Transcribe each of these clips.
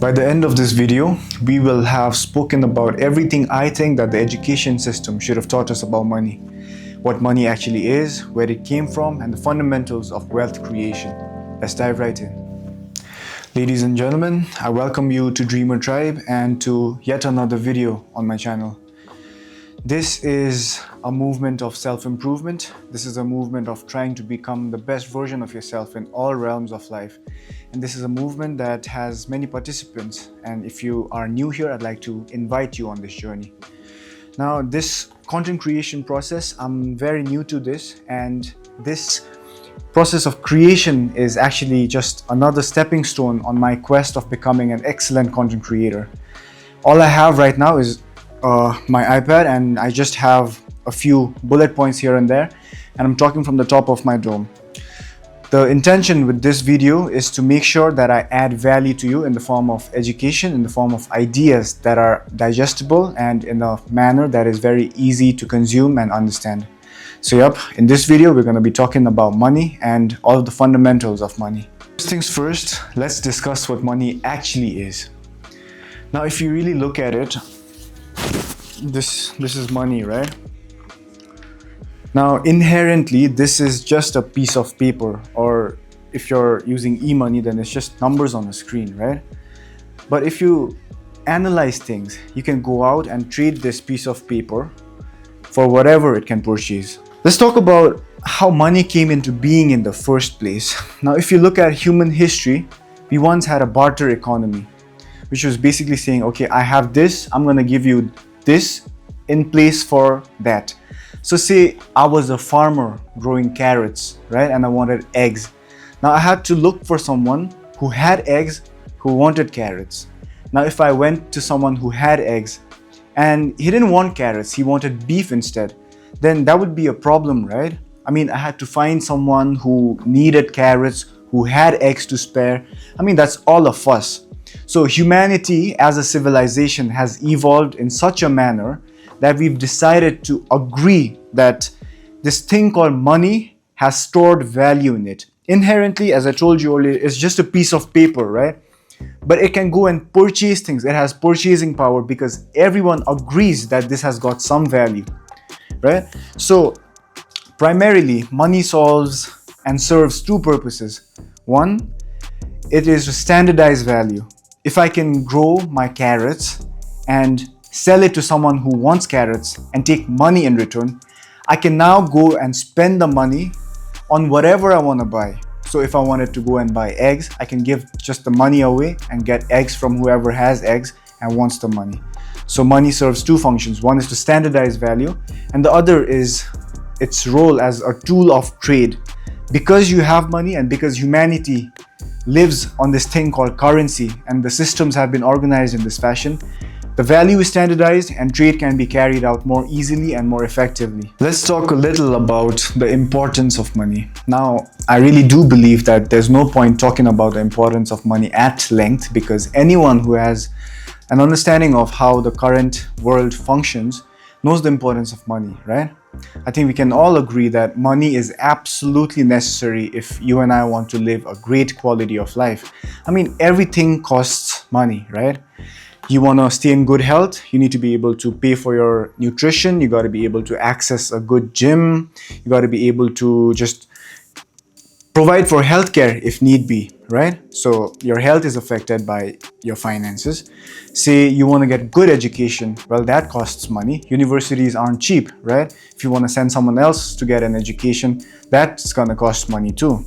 By the end of this video, we will have spoken about everything I think that the education system should have taught us about money. What money actually is, where it came from, and the fundamentals of wealth creation. Let's dive right in. Ladies and gentlemen, I welcome you to Dreamer Tribe and to yet another video on my channel. This is a movement of self-improvement. This is a movement of trying to become the best version of yourself in all realms of life. And this is a movement that has many participants. And if you are new here, I'd like to invite you on this journey. Now, this content creation process, I'm very new to this, and this process of creation is actually just another stepping stone on my quest of becoming an excellent content creator. All I have right now is my iPad, and I just have a few bullet points here and there, and I'm talking from the top of my dome. The intention with this video is to make sure that I add value to you in the form of education, in the form of ideas that are digestible and in a manner that is very easy to consume and understand. So in this video we're going to be talking about money and all of the fundamentals of money. First things first, let's discuss what money actually is. Now if you really look at it, this is money, right? Now inherently this is just a piece of paper, or if you're using e-money then it's just numbers on a screen, right? But if you analyze things, you can go out and trade this piece of paper for whatever it can purchase. Let's talk about how money came into being in the first place. Now if you look at human history, we once had a barter economy, which was basically saying, okay, I have this, I'm gonna give you this in place for that. So say I was a farmer growing carrots, right? And I wanted eggs. Now I had to look for someone who had eggs, who wanted carrots. Now if I went to someone who had eggs and he didn't want carrots, he wanted beef instead, then that would be a problem, right? I mean, I had to find someone who needed carrots, who had eggs to spare. I mean, that's all a fuss. So humanity as a civilization has evolved in such a manner that we've decided to agree that this thing called money has stored value in it. Inherently, as I told you earlier, it's just a piece of paper, right? But it can go and purchase things. It has purchasing power because everyone agrees that this has got some value, right? So primarily, money solves and serves two purposes. One, it is to standardize value. If I can grow my carrots and sell it to someone who wants carrots and take money in return, I can now go and spend the money on whatever I want to buy. So if I wanted to go and buy eggs, I can give just the money away and get eggs from whoever has eggs and wants the money. So money serves two functions. One is to standardize value, and the other is its role as a tool of trade. Because you have money and because humanity lives on this thing called currency and the systems have been organized in this fashion, the value is standardized and trade can be carried out more easily and more effectively. Let's talk a little about the importance of money. Now, I really do believe that there's no point talking about the importance of money at length, because anyone who has an understanding of how the current world functions knows the importance of money, right? I think we can all agree that money is absolutely necessary if you and I want to live a great quality of life. I mean, everything costs money, right? You want to stay in good health, you need to be able to pay for your nutrition, you got to be able to access a good gym, you got to be able to just provide for healthcare if need be, right? So your health is affected by your finances. Say you want to get good education, well, that costs money. Universities aren't cheap, right? If you want to send someone else to get an education, that's going to cost money too.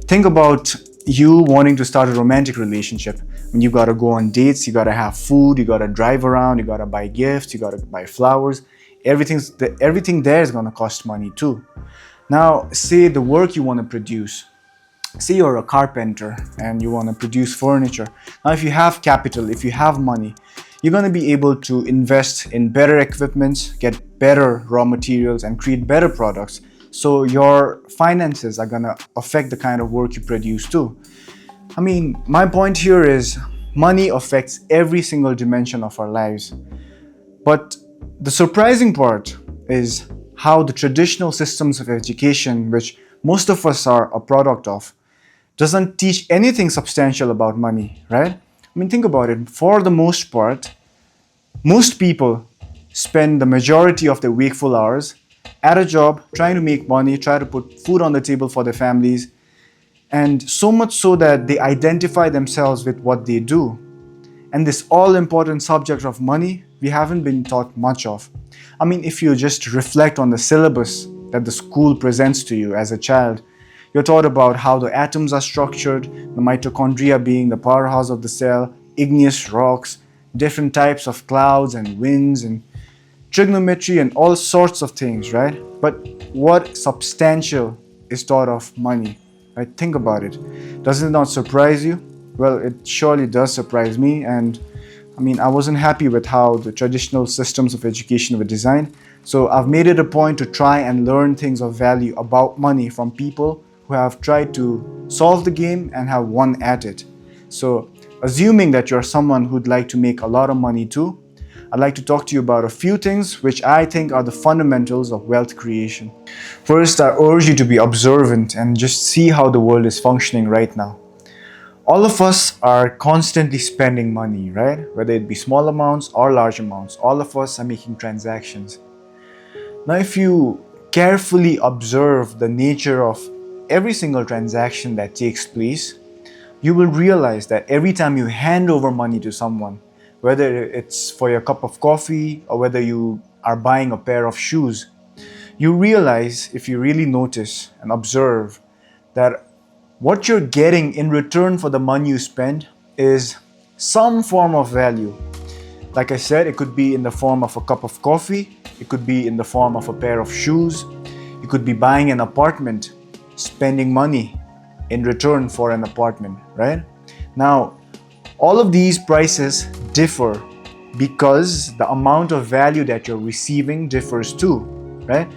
Think about you wanting to start a romantic relationship. When you got to go on dates, you got to have food, you got to drive around, you got to buy gifts, you got to buy flowers. Everything there is going to cost money too. Now, say the work you want to produce. Say you're a carpenter and you want to produce furniture. Now, if you have capital, if you have money, you're going to be able to invest in better equipment, get better raw materials, and create better products. So your finances are going to affect the kind of work you produce too. I mean, my point here is money affects every single dimension of our lives. But the surprising part is how the traditional systems of education, which most of us are a product of, doesn't teach anything substantial about money, right? I mean, think about it. For the most part, most people spend the majority of their wakeful hours at a job, trying to make money, try to put food on the table for their families, and so much so that they identify themselves with what they do. And this all important subject of money, we haven't been taught much of. I mean, if you just reflect on the syllabus that the school presents to you as a child, you're taught about how the atoms are structured, the mitochondria being the powerhouse of the cell, igneous rocks, different types of clouds and winds, and trigonometry and all sorts of things, right? But what substantial is taught of money? Right? Think about it. Does it not surprise you? Well, it surely does surprise me, and I mean, I wasn't happy with how the traditional systems of education were designed. So I've made it a point to try and learn things of value about money from people who have tried to solve the game and have won at it. So assuming that you're someone who'd like to make a lot of money too, I'd like to talk to you about a few things which I think are the fundamentals of wealth creation. First, I urge you to be observant and just see how the world is functioning right now. All of us are constantly spending money, right? Whether it be small amounts or large amounts, all of us are making transactions. Now, if you carefully observe the nature of every single transaction that takes place, you will realize that every time you hand over money to someone, whether it's for your cup of coffee or whether you are buying a pair of shoes, you realize, if you really notice and observe, that what you're getting in return for the money you spend is some form of value. Like I said, it could be in the form of a cup of coffee, it could be in the form of a pair of shoes, you could be buying an apartment, spending money in return for an apartment, right? Now, all of these prices differ because the amount of value that you're receiving differs too, right?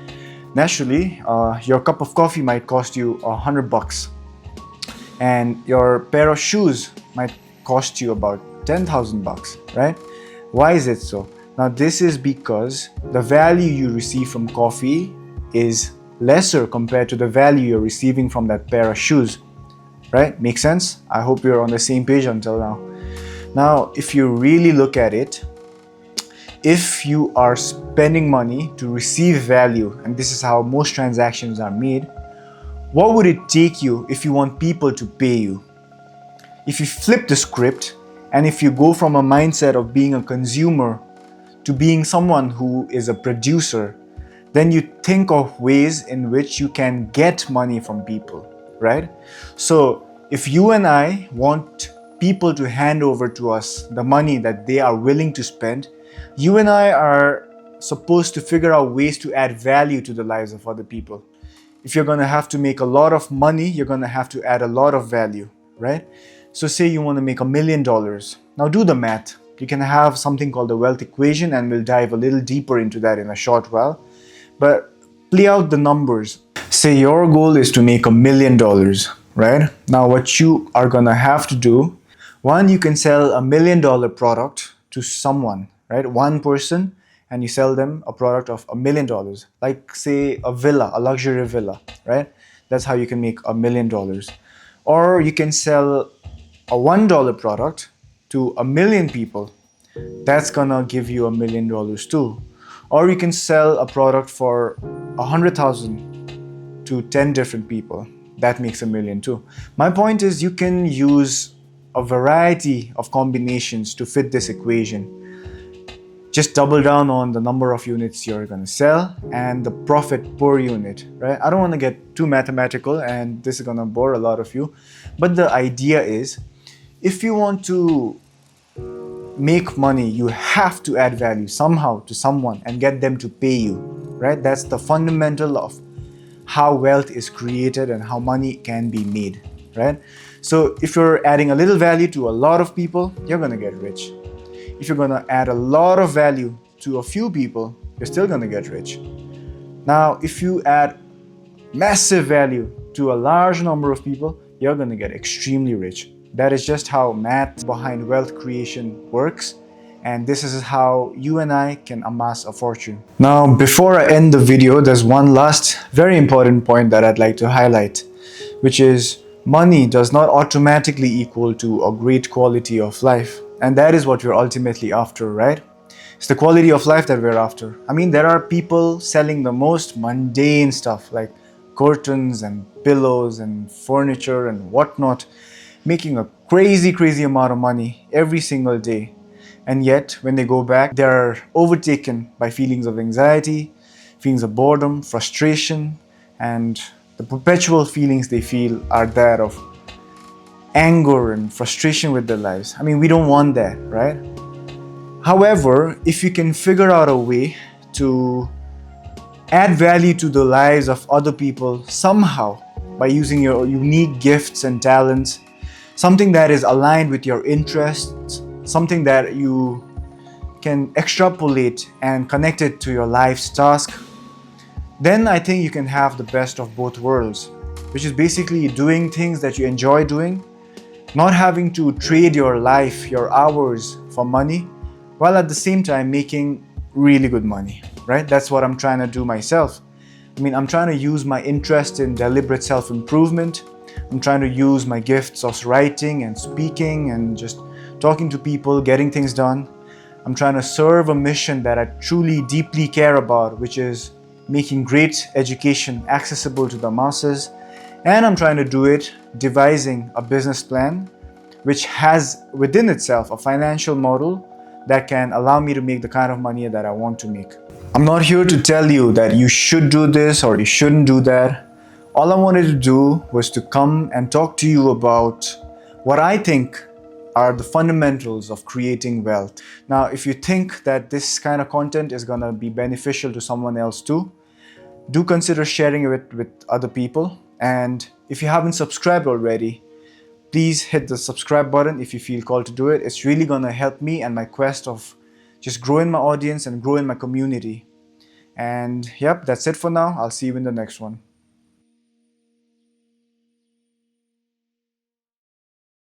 Naturally, your cup of coffee might cost you $100, and your pair of shoes might cost you about $10,000, right? Why is it so? Now, this is because the value you receive from coffee is lesser compared to the value you're receiving from that pair of shoes, right? Make sense? I hope you're on the same page until now. Now, if you really look at it, if you are spending money to receive value, and this is how most transactions are made, what would it take you if you want people to pay you? If you flip the script and if you go from a mindset of being a consumer to being someone who is a producer, then you think of ways in which you can get money from people, right? So if you and I want people to hand over to us the money that they are willing to spend, you and I are supposed to figure out ways to add value to the lives of other people. If you're going to have to make a lot of money, you're going to have to add a lot of value, right? So say you want to make $1 million. Now do the math. You can have something called the wealth equation, and we'll dive a little deeper into that in a short while. But play out the numbers. Say your goal is to make $1 million, right? Now what you are going to have to do, one, you can sell $1 million product to someone, right? One person, and you sell them a product of $1 million, like say a villa, a luxury villa, right? That's how you can make $1 million. Or you can sell a $1 product to 1 million people. That's gonna give you $1 million too. Or you can sell a product for 100,000 to 10 different people. That makes $1 million too. My point is, you can use a variety of combinations to fit this equation. Just double down on the number of units you're going to sell and the profit per unit, right? I don't want to get too mathematical, and this is going to bore a lot of you. But the idea is, if you want to make money, you have to add value somehow to someone and get them to pay you, right? That's the fundamental of how wealth is created and how money can be made, right? So if you're adding a little value to a lot of people, you're going to get rich. If you're going to add a lot of value to a few people, you're still going to get rich. Now, if you add massive value to a large number of people, you're going to get extremely rich. That is just how math behind wealth creation works. And this is how you and I can amass a fortune. Now, before I end the video, there's one last very important point that I'd like to highlight, which is Money does not automatically equal to a great quality of life. And that is what we're ultimately after, right? It's the quality of life that we're after. I mean, there are people selling the most mundane stuff like curtains and pillows and furniture and whatnot, making a crazy, crazy amount of money every single day. And yet, when they go back, they're overtaken by feelings of anxiety, feelings of boredom, frustration, and the perpetual feelings they feel are that of anger and frustration with their lives. I mean, we don't want that, right? However, if you can figure out a way to add value to the lives of other people somehow by using your unique gifts and talents, something that is aligned with your interests, something that you can extrapolate and connect it to your life's task, then I think you can have the best of both worlds, which is basically doing things that you enjoy doing, not having to trade your life, your hours for money, while at the same time making really good money, right? That's what I'm trying to do myself. I mean, I'm trying to use my interest in deliberate self-improvement. I'm trying to use my gifts of writing and speaking and just talking to people, getting things done. I'm trying to serve a mission that I truly, deeply care about, which is making great education accessible to the masses. And I'm trying to do it devising a business plan which has within itself a financial model that can allow me to make the kind of money that I want to make. I'm not here to tell you that you should do this or you shouldn't do that. All I wanted to do was to come and talk to you about what I think are the fundamentals of creating wealth. Now, if you think that this kind of content is gonna be beneficial to someone else too, do consider sharing it with other people. And if you haven't subscribed already, please hit the subscribe button if you feel called to do it. It's really gonna help me and my quest of just growing my audience and growing my community. And yep, that's it for now. I'll see you in the next one.